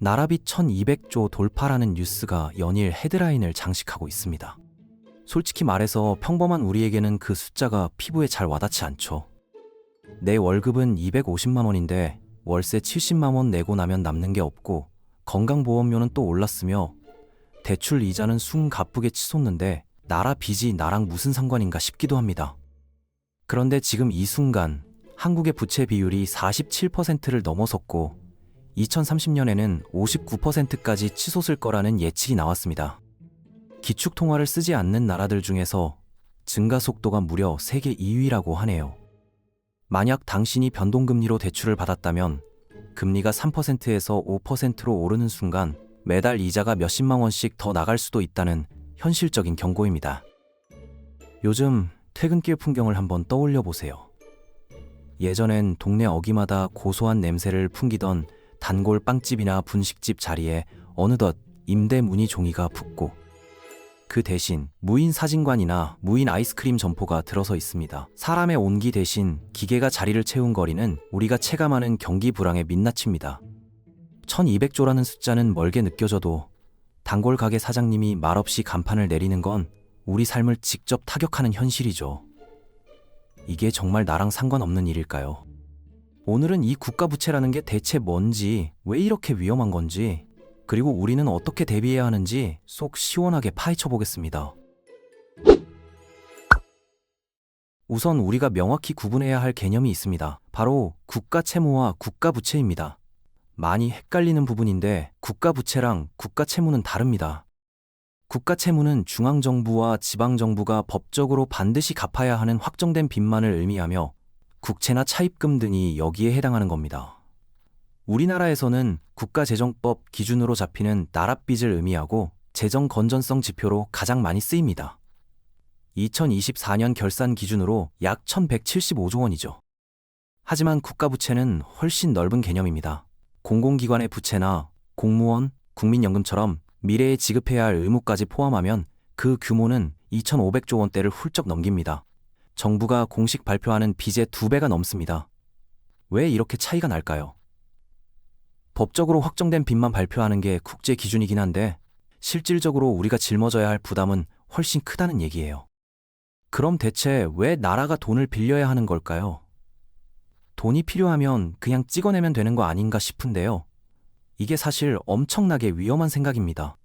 나라빚 1200조 돌파라는 뉴스가 연일 헤드라인을 장식하고 있습니다. 솔직히 말해서 평범한 우리에게는 그 숫자가 피부에 잘 와닿지 않죠. 내 월급은 250만 원인데 월세 70만 원 내고 나면 남는 게 없고 건강보험료는 또 올랐으며 대출 이자는 숨가쁘게 치솟는데 나라 빚이 나랑 무슨 상관인가 싶기도 합니다. 그런데 지금 이 순간 한국의 부채 비율이 47%를 넘어섰고 2030년에는 59%까지 치솟을 거라는 예측이 나왔습니다. 기축통화를 쓰지 않는 나라들 중에서 증가 속도가 무려 세계 2위라고 하네요. 만약 당신이 변동금리로 대출을 받았다면 금리가 3%에서 5%로 오르는 순간 매달 이자가 몇십만 원씩 더 나갈 수도 있다는 현실적인 경고입니다. 요즘 퇴근길 풍경을 한번 떠올려 보세요. 예전엔 동네 어귀마다 고소한 냄새를 풍기던 단골 빵집이나 분식집 자리에 어느덧 임대 문의 종이가 붙고 그 대신 무인 사진관이나 무인 아이스크림 점포가 들어서 있습니다. 사람의 온기 대신 기계가 자리를 채운 거리는 우리가 체감하는 경기 불황의 민낯입니다. 1200조라는 숫자는 멀게 느껴져도 단골 가게 사장님이 말없이 간판을 내리는 건 우리 삶을 직접 타격하는 현실이죠. 이게 정말 나랑 상관없는 일일까요? 오늘은 이 국가부채라는 게 대체 뭔지, 왜 이렇게 위험한 건지, 그리고 우리는 어떻게 대비해야 하는지 속 시원하게 파헤쳐 보겠습니다. 우선 우리가 명확히 구분해야 할 개념이 있습니다. 바로 국가채무와 국가부채입니다. 많이 헷갈리는 부분인데 국가부채랑 국가채무는 다릅니다. 국가채무는 중앙정부와 지방정부가 법적으로 반드시 갚아야 하는 확정된 빚만을 의미하며 국채나 차입금 등이 여기에 해당하는 겁니다. 우리나라에서는 국가재정법 기준으로 잡히는 나랏빚을 의미하고 재정 건전성 지표로 가장 많이 쓰입니다. 2024년 결산 기준으로 약 1175조 원이죠. 하지만 국가부채는 훨씬 넓은 개념입니다. 공공기관의 부채나 공무원, 국민연금처럼 미래에 지급해야 할 의무까지 포함하면 그 규모는 2,500조 원대를 훌쩍 넘깁니다. 정부가 공식 발표하는 빚의 2배가 넘습니다. 왜 이렇게 차이가 날까요? 법적으로 확정된 빚만 발표하는 게 국제 기준이긴 한데 실질적으로 우리가 짊어져야 할 부담은 훨씬 크다는 얘기예요. 그럼 대체 왜 나라가 돈을 빌려야 하는 걸까요? 돈이 필요하면 그냥 찍어내면 되는 거 아닌가 싶은데요. 이게 사실 엄청나게 위험한 생각입니다.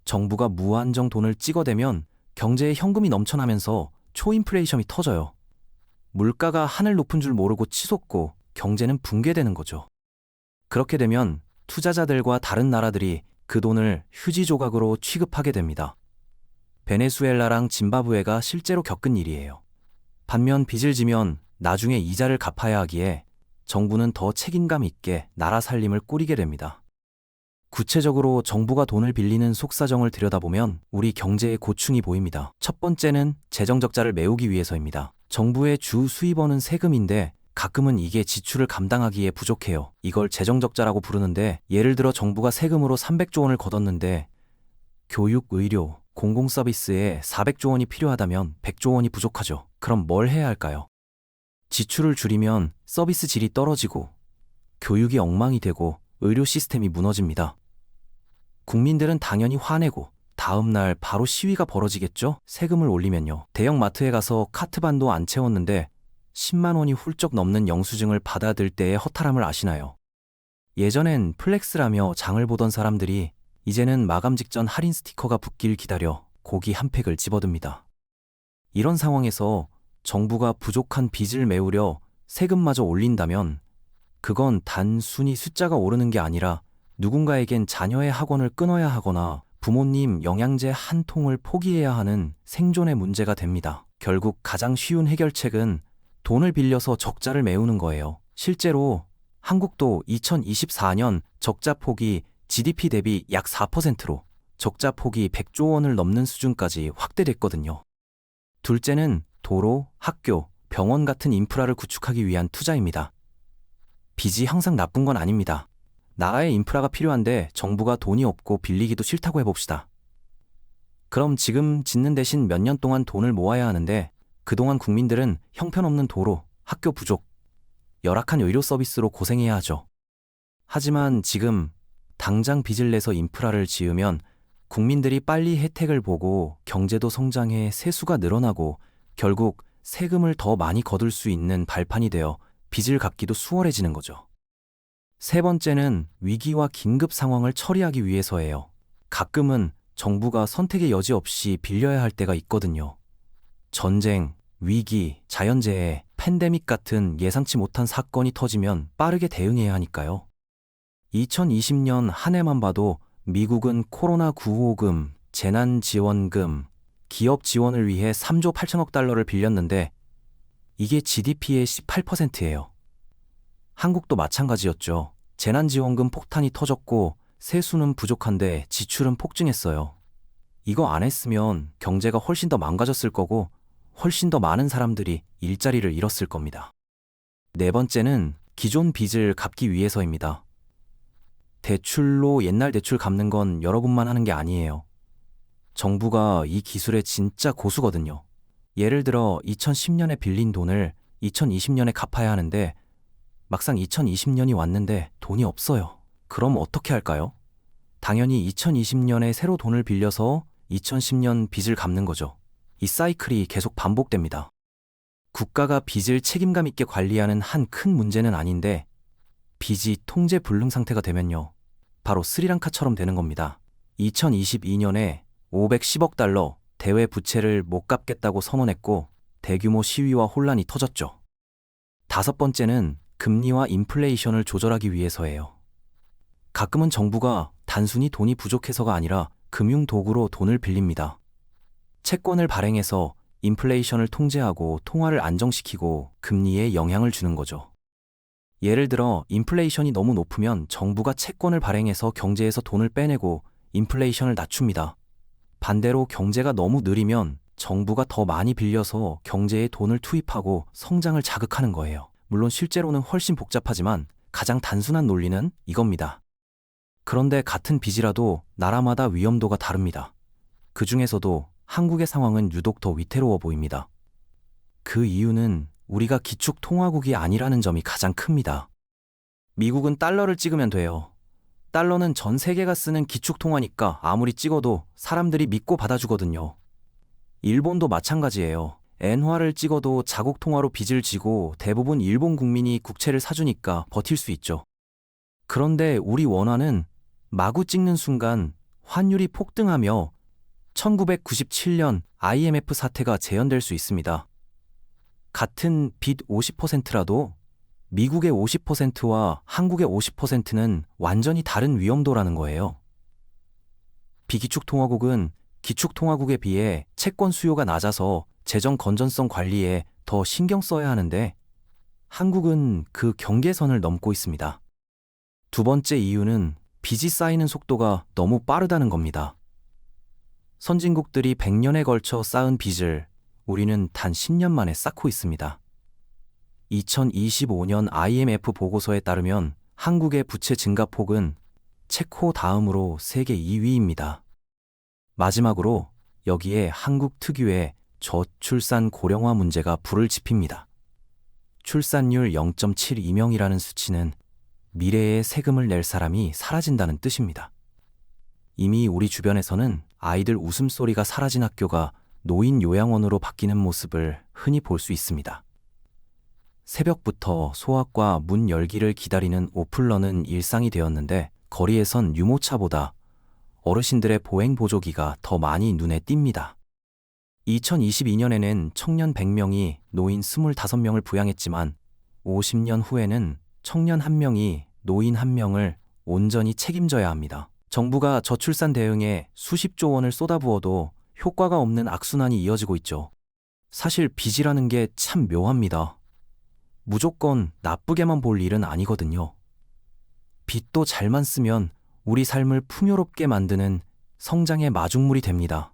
정부가 무한정 돈을 찍어대면 경제에 현금이 넘쳐나면서 초인플레이션이 터져요. 물가가 하늘 높은 줄 모르고 치솟고 경제는 붕괴되는 거죠. 그렇게 되면 투자자들과 다른 나라들이 그 돈을 휴지 조각으로 취급하게 됩니다. 베네수엘라랑 짐바브웨가 실제로 겪은 일이에요. 반면 빚을 지면 나중에 이자를 갚아야 하기에 정부는 더 책임감 있게 나라 살림을 꾸리게 됩니다. 구체적으로 정부가 돈을 빌리는 속사정을 들여다보면 우리 경제의 고충이 보입니다. 첫 번째는 재정 적자를 메우기 위해서입니다. 정부의 주 수입원은 세금인데 가끔은 이게 지출을 감당하기에 부족해요. 이걸 재정 적자라고 부르는데 예를 들어 정부가 세금으로 300조 원을 걷었는데 교육, 의료, 공공서비스에 400조 원이 필요하다면 100조 원이 부족하죠. 그럼 뭘 해야 할까요? 지출을 줄이면 서비스 질이 떨어지고 교육이 엉망이 되고 의료 시스템이 무너집니다. 국민들은 당연히 화내고 다음 날 바로 시위가 벌어지겠죠? 세금을 올리면요. 대형 마트에 가서 카트반도 안 채웠는데 10만 원이 훌쩍 넘는 영수증을 받아들 때의 허탈함을 아시나요? 예전엔 플렉스라며 장을 보던 사람들이 이제는 마감 직전 할인 스티커가 붙길 기다려 고기 한 팩을 집어듭니다. 이런 상황에서 정부가 부족한 빚을 메우려 세금마저 올린다면 그건 단순히 숫자가 오르는 게 아니라 누군가에겐 자녀의 학원을 끊어야 하거나 부모님 영양제 한 통을 포기해야 하는 생존의 문제가 됩니다. 결국 가장 쉬운 해결책은 돈을 빌려서 적자를 메우는 거예요. 실제로 한국도 2024년 적자 폭이 GDP 대비 약 4%로 적자 폭이 100조 원을 넘는 수준까지 확대됐거든요. 둘째는 도로, 학교, 병원 같은 인프라를 구축하기 위한 투자입니다. 빚이 항상 나쁜 건 아닙니다. 나라의 인프라가 필요한데 정부가 돈이 없고 빌리기도 싫다고 해봅시다. 그럼 지금 짓는 대신 몇 년 동안 돈을 모아야 하는데 그동안 국민들은 형편없는 도로, 학교 부족, 열악한 의료 서비스로 고생해야 하죠. 하지만 지금 당장 빚을 내서 인프라를 지으면 국민들이 빨리 혜택을 보고 경제도 성장해 세수가 늘어나고 결국 세금을 더 많이 거둘 수 있는 발판이 되어 빚을 갚기도 수월해지는 거죠. 세 번째는 위기와 긴급 상황을 처리하기 위해서예요. 가끔은 정부가 선택의 여지 없이 빌려야 할 때가 있거든요. 전쟁, 위기, 자연재해, 팬데믹 같은 예상치 못한 사건이 터지면 빠르게 대응해야 하니까요. 2020년 한 해만 봐도 미국은 코로나 구호금, 재난지원금, 기업 지원을 위해 3조 8천억 달러를 빌렸는데 이게 GDP의 18%예요. 한국도 마찬가지였죠. 재난지원금 폭탄이 터졌고 세수는 부족한데 지출은 폭증했어요. 이거 안 했으면 경제가 훨씬 더 망가졌을 거고 훨씬 더 많은 사람들이 일자리를 잃었을 겁니다. 네 번째는 기존 빚을 갚기 위해서입니다. 대출로 옛날 대출 갚는 건 여러분만 하는 게 아니에요. 정부가 이 기술의 진짜 고수거든요. 예를 들어 2010년에 빌린 돈을 2020년에 갚아야 하는데 막상 2020년이 왔는데 돈이 없어요. 그럼 어떻게 할까요? 당연히 2020년에 새로 돈을 빌려서 2010년 빚을 갚는 거죠. 이 사이클이 계속 반복됩니다. 국가가 빚을 책임감 있게 관리하는 한 큰 문제는 아닌데 빚이 통제 불능 상태가 되면요. 바로 스리랑카처럼 되는 겁니다. 2022년에 510억 달러 대외 부채를 못 갚겠다고 선언했고 대규모 시위와 혼란이 터졌죠. 다섯 번째는 금리와 인플레이션을 조절하기 위해서예요. 가끔은 정부가 단순히 돈이 부족해서가 아니라 금융 도구로 돈을 빌립니다. 채권을 발행해서 인플레이션을 통제하고 통화를 안정시키고 금리에 영향을 주는 거죠. 예를 들어 인플레이션이 너무 높으면 정부가 채권을 발행해서 경제에서 돈을 빼내고 인플레이션을 낮춥니다. 반대로 경제가 너무 느리면 정부가 더 많이 빌려서 경제에 돈을 투입하고 성장을 자극하는 거예요. 물론 실제로는 훨씬 복잡하지만 가장 단순한 논리는 이겁니다. 그런데 같은 빚이라도 나라마다 위험도가 다릅니다. 그 중에서도 한국의 상황은 유독 더 위태로워 보입니다. 그 이유는 우리가 기축통화국이 아니라는 점이 가장 큽니다. 미국은 달러를 찍으면 돼요. 달러는 전 세계가 쓰는 기축통화니까 아무리 찍어도 사람들이 믿고 받아주거든요. 일본도 마찬가지예요. 엔화를 찍어도 자국통화로 빚을 지고 대부분 일본 국민이 국채를 사주니까 버틸 수 있죠. 그런데 우리 원화는 마구 찍는 순간 환율이 폭등하며 1997년 IMF 사태가 재현될 수 있습니다. 같은 빚 50%라도 미국의 50%와 한국의 50%는 완전히 다른 위험도라는 거예요. 비기축통화국은 기축통화국에 비해 채권 수요가 낮아서 재정 건전성 관리에 더 신경 써야 하는데 한국은 그 경계선을 넘고 있습니다. 두 번째 이유는 빚이 쌓이는 속도가 너무 빠르다는 겁니다. 선진국들이 100년에 걸쳐 쌓은 빚을 우리는 단 10년 만에 쌓고 있습니다. 2025년 IMF 보고서에 따르면 한국의 부채 증가폭은 체코 다음으로 세계 2위입니다. 마지막으로 여기에 한국 특유의 저출산 고령화 문제가 불을 지핍니다. 출산율 0.72명이라는 수치는 미래에 세금을 낼 사람이 사라진다는 뜻입니다. 이미 우리 주변에서는 아이들 웃음소리가 사라진 학교가 노인 요양원으로 바뀌는 모습을 흔히 볼 수 있습니다. 새벽부터 소아과 문 열기를 기다리는 오픈런은 일상이 되었는데 거리에선 유모차보다 어르신들의 보행보조기가 더 많이 눈에 띕니다. 2022년에는 청년 100명이 노인 25명을 부양했지만 50년 후에는 청년 1명이 노인 1명을 온전히 책임져야 합니다. 정부가 저출산 대응에 수십조 원을 쏟아부어도 효과가 없는 악순환이 이어지고 있죠. 사실 빚이라는 게 참 묘합니다. 무조건 나쁘게만 볼 일은 아니거든요. 빚도 잘만 쓰면 우리 삶을 풍요롭게 만드는 성장의 마중물이 됩니다.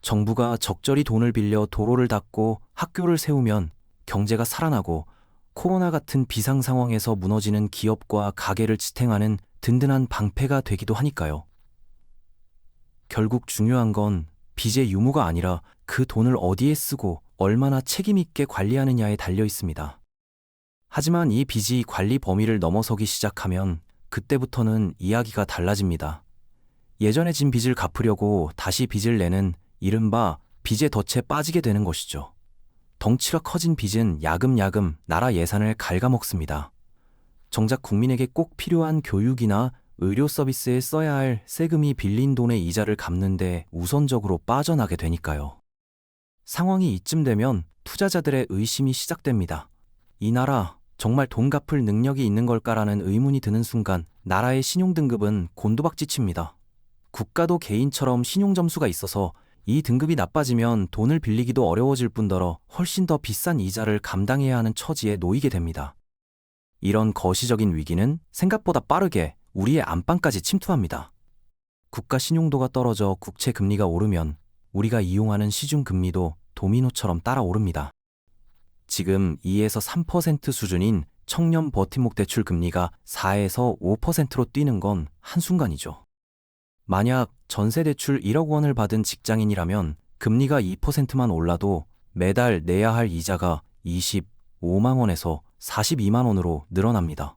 정부가 적절히 돈을 빌려 도로를 닦고 학교를 세우면 경제가 살아나고 코로나 같은 비상 상황에서 무너지는 기업과 가게를 지탱하는 든든한 방패가 되기도 하니까요. 결국 중요한 건 빚의 유무가 아니라 그 돈을 어디에 쓰고 얼마나 책임 있게 관리하느냐에 달려 있습니다. 하지만 이 빚이 관리 범위를 넘어서기 시작하면 그때부터는 이야기가 달라집니다. 예전에 진 빚을 갚으려고 다시 빚을 내는 이른바 빚의 덫에 빠지게 되는 것이죠. 덩치가 커진 빚은 야금야금 나라 예산을 갉아먹습니다. 정작 국민에게 꼭 필요한 교육이나 의료 서비스에 써야 할 세금이 빌린 돈의 이자를 갚는데 우선적으로 빠져나게 되니까요. 상황이 이쯤 되면 투자자들의 의심이 시작됩니다. 이 나라 정말 돈 갚을 능력이 있는 걸까라는 의문이 드는 순간 나라의 신용등급은 곤두박질칩니다. 국가도 개인처럼 신용점수가 있어서 이 등급이 나빠지면 돈을 빌리기도 어려워질 뿐더러 훨씬 더 비싼 이자를 감당해야 하는 처지에 놓이게 됩니다. 이런 거시적인 위기는 생각보다 빠르게 우리의 안방까지 침투합니다. 국가 신용도가 떨어져 국채 금리가 오르면 우리가 이용하는 시중금리도 도미노처럼 따라 오릅니다. 지금 2에서 3% 수준인 청년 버팀목 대출 금리가 4에서 5%로 뛰는 건 한순간이죠. 만약 전세대출 1억 원을 받은 직장인이라면 금리가 2%만 올라도 매달 내야 할 이자가 25만 원에서 42만 원으로 늘어납니다.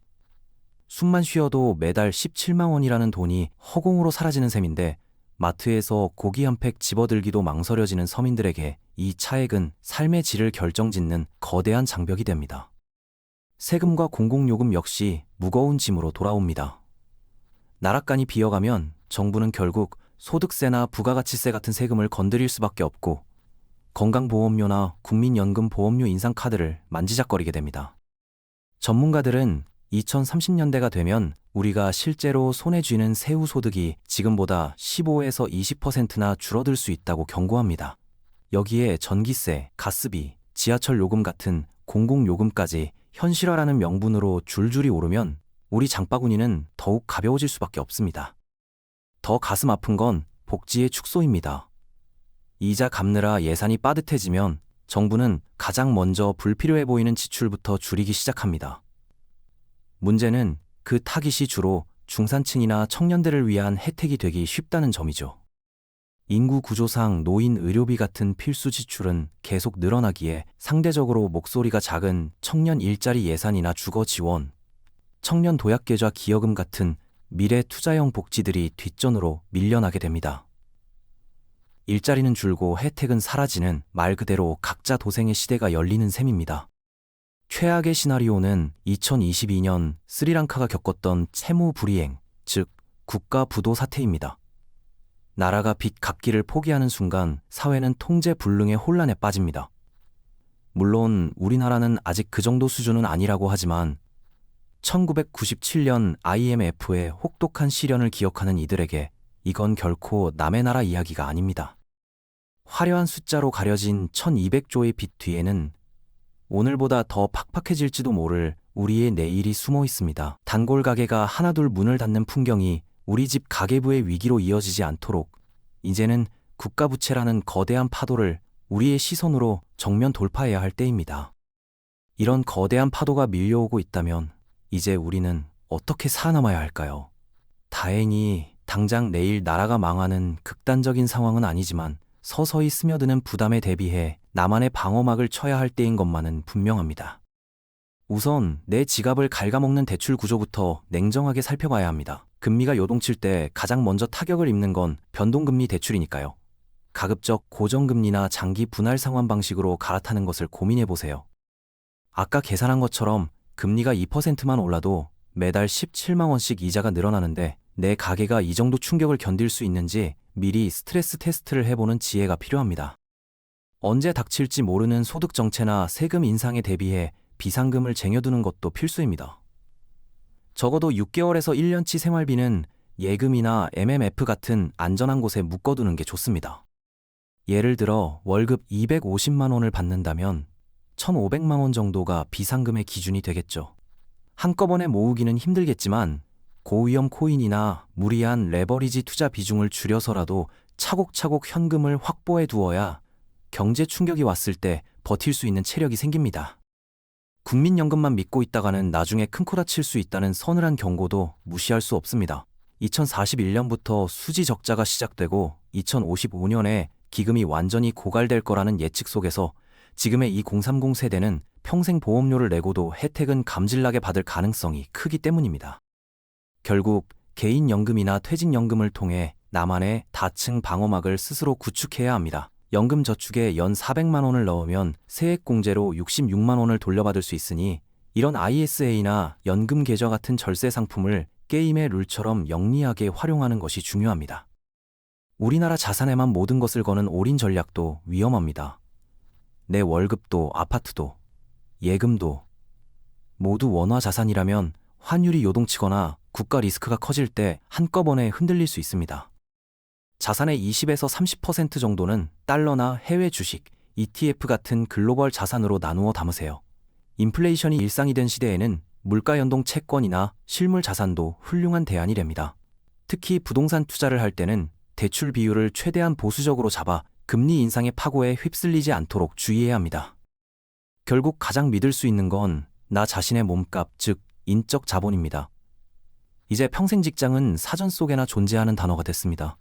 숨만 쉬어도 매달 17만 원이라는 돈이 허공으로 사라지는 셈인데 마트에서 고기 한 팩 집어들기도 망설여지는 서민들에게 이 차액은 삶의 질을 결정짓는 거대한 장벽이 됩니다. 세금과 공공요금 역시 무거운 짐으로 돌아옵니다. 나락간이 비어가면 정부는 결국 소득세나 부가가치세 같은 세금을 건드릴 수밖에 없고 건강보험료나 국민연금보험료 인상 카드를 만지작거리게 됩니다. 전문가들은 2030년대가 되면 우리가 실제로 손에 쥐는 세후 소득이 지금보다 15에서 20%나 줄어들 수 있다고 경고합니다. 여기에 전기세, 가스비, 지하철 요금 같은 공공요금까지 현실화라는 명분으로 줄줄이 오르면 우리 장바구니는 더욱 가벼워질 수밖에 없습니다. 더 가슴 아픈 건 복지의 축소입니다. 이자 갚느라 예산이 빠듯해지면 정부는 가장 먼저 불필요해 보이는 지출부터 줄이기 시작합니다. 문제는 그 타깃이 주로 중산층이나 청년들을 위한 혜택이 되기 쉽다는 점이죠. 인구 구조상 노인 의료비 같은 필수 지출은 계속 늘어나기에 상대적으로 목소리가 작은 청년 일자리 예산이나 주거 지원, 청년 도약계좌 기여금 같은 미래 투자형 복지들이 뒷전으로 밀려나게 됩니다. 일자리는 줄고 혜택은 사라지는 말 그대로 각자 도생의 시대가 열리는 셈입니다. 최악의 시나리오는 2022년 스리랑카가 겪었던 채무 불이행, 즉 국가 부도 사태입니다. 나라가 빚 갚기를 포기하는 순간 사회는 통제 불능의 혼란에 빠집니다. 물론 우리나라는 아직 그 정도 수준은 아니라고 하지만 1997년 IMF의 혹독한 시련을 기억하는 이들에게 이건 결코 남의 나라 이야기가 아닙니다. 화려한 숫자로 가려진 1200조의 빚 뒤에는 오늘보다 더 팍팍해질지도 모를 우리의 내일이 숨어 있습니다. 단골 가게가 하나둘 문을 닫는 풍경이 우리 집 가계부의 위기로 이어지지 않도록 이제는 국가부채라는 거대한 파도를 우리의 시선으로 정면 돌파해야 할 때입니다. 이런 거대한 파도가 밀려오고 있다면 이제 우리는 어떻게 살아남아야 할까요? 다행히 당장 내일 나라가 망하는 극단적인 상황은 아니지만 서서히 스며드는 부담에 대비해 나만의 방어막을 쳐야 할 때인 것만은 분명합니다. 우선 내 지갑을 갉아먹는 대출 구조부터 냉정하게 살펴봐야 합니다. 금리가 요동칠 때 가장 먼저 타격을 입는 건 변동금리 대출이니까요. 가급적 고정금리나 장기 분할 상환 방식으로 갈아타는 것을 고민해보세요. 아까 계산한 것처럼 금리가 2%만 올라도 매달 17만 원씩 이자가 늘어나는데 내 가계가 이 정도 충격을 견딜 수 있는지 미리 스트레스 테스트를 해보는 지혜가 필요합니다. 언제 닥칠지 모르는 소득 정체나 세금 인상에 대비해 비상금을 쟁여두는 것도 필수입니다. 적어도 6개월에서 1년치 생활비는 예금이나 MMF 같은 안전한 곳에 묶어두는 게 좋습니다. 예를 들어 월급 250만 원을 받는다면 1,500만 원 정도가 비상금의 기준이 되겠죠. 한꺼번에 모으기는 힘들겠지만 고위험 코인이나 무리한 레버리지 투자 비중을 줄여서라도 차곡차곡 현금을 확보해 두어야 경제 충격이 왔을 때 버틸 수 있는 체력이 생깁니다. 국민연금만 믿고 있다가는 나중에 큰 코 다칠 수 있다는 서늘한 경고도 무시할 수 없습니다. 2041년부터 수지 적자가 시작되고 2055년에 기금이 완전히 고갈될 거라는 예측 속에서 지금의 이 030 세대는 평생 보험료를 내고도 혜택은 감질나게 받을 가능성이 크기 때문입니다. 결국 개인연금이나 퇴직연금을 통해 나만의 다층 방어막을 스스로 구축해야 합니다. 연금 저축에 연 400만 원을 넣으면 세액공제로 66만 원을 돌려받을 수 있으니 이런 ISA나 연금 계좌 같은 절세 상품을 게임의 룰처럼 영리하게 활용하는 것이 중요합니다. 우리나라 자산에만 모든 것을 거는 올인 전략도 위험합니다. 내 월급도 아파트도 예금도 모두 원화 자산이라면 환율이 요동치거나 국가 리스크가 커질 때 한꺼번에 흔들릴 수 있습니다. 자산의 20에서 30% 정도는 달러나 해외 주식, ETF 같은 글로벌 자산으로 나누어 담으세요. 인플레이션이 일상이 된 시대에는 물가 연동 채권이나 실물 자산도 훌륭한 대안이 됩니다. 특히 부동산 투자를 할 때는 대출 비율을 최대한 보수적으로 잡아 금리 인상의 파고에 휩쓸리지 않도록 주의해야 합니다. 결국 가장 믿을 수 있는 건 나 자신의 몸값, 즉 인적 자본입니다. 이제 평생 직장은 사전 속에나 존재하는 단어가 됐습니다.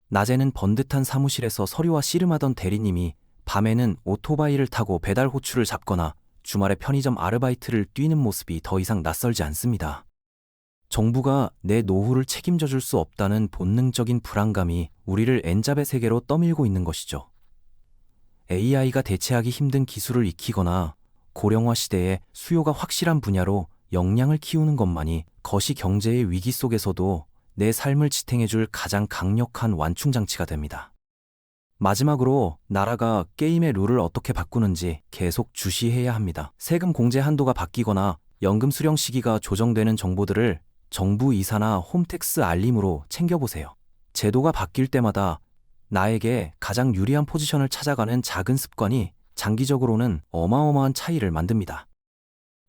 낮에는 번듯한 사무실에서 서류와 씨름하던 대리님이 밤에는 오토바이를 타고 배달 호출을 잡거나 주말에 편의점 아르바이트를 뛰는 모습이 더 이상 낯설지 않습니다. 정부가 내 노후를 책임져 줄 수 없다는 본능적인 불안감이 우리를 엔잡의 세계로 떠밀고 있는 것이죠. AI가 대체하기 힘든 기술을 익히거나 고령화 시대에 수요가 확실한 분야로 역량을 키우는 것만이 거시 경제의 위기 속에서도 내 삶을 지탱해줄 가장 강력한 완충장치가 됩니다. 마지막으로 나라가 게임의 룰을 어떻게 바꾸는지 계속 주시해야 합니다. 세금 공제 한도가 바뀌거나 연금 수령 시기가 조정되는 정보들을 정부 이사나 홈택스 알림으로 챙겨보세요. 제도가 바뀔 때마다 나에게 가장 유리한 포지션을 찾아가는 작은 습관이 장기적으로는 어마어마한 차이를 만듭니다.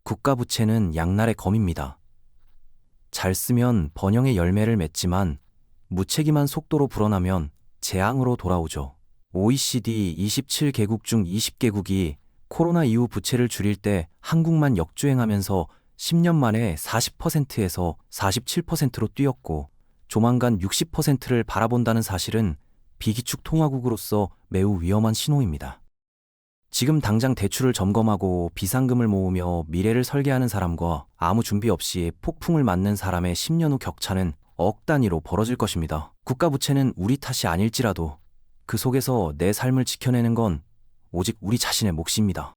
국가 부채는 양날의 검입니다. 잘 쓰면 번영의 열매를 맺지만 무책임한 속도로 불어나면 재앙으로 돌아오죠. OECD 27개국 중 20개국이 코로나 이후 부채를 줄일 때 한국만 역주행하면서 10년 만에 40%에서 47%로 뛰었고 조만간 60%를 바라본다는 사실은 비기축 통화국으로서 매우 위험한 신호입니다. 지금 당장 대출을 점검하고 비상금을 모으며 미래를 설계하는 사람과 아무 준비 없이 폭풍을 맞는 사람의 10년 후 격차는 억 단위로 벌어질 것입니다. 국가 부채는 우리 탓이 아닐지라도 그 속에서 내 삶을 지켜내는 건 오직 우리 자신의 몫입니다.